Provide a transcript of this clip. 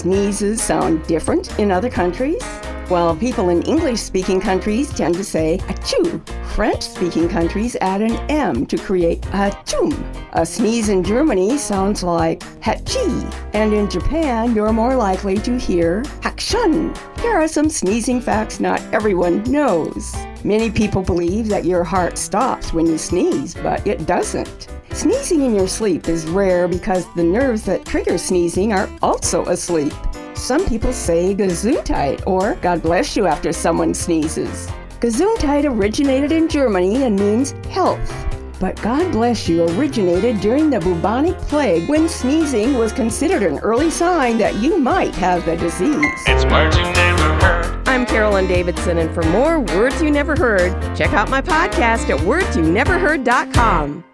sneezes sound different in other countries? Well, people in English-speaking countries tend to say achoo. French-speaking countries add an M to create achum. A sneeze in Germany sounds like hachi, and in Japan, you're more likely to hear hakshun. Here are some sneezing facts not everyone knows. Many people believe that your heart stops when you sneeze, but it doesn't. Sneezing in your sleep is rare because the nerves that trigger sneezing are also asleep. Some people say Gesundheit or God bless you after someone sneezes. Gesundheit originated in Germany and means health. But God bless you originated during the bubonic plague when sneezing was considered an early sign that you might have the disease. It's words you never heard. I'm Carolyn Davidson, and for more Words You Never Heard, check out my podcast at wordsyouneverheard.com.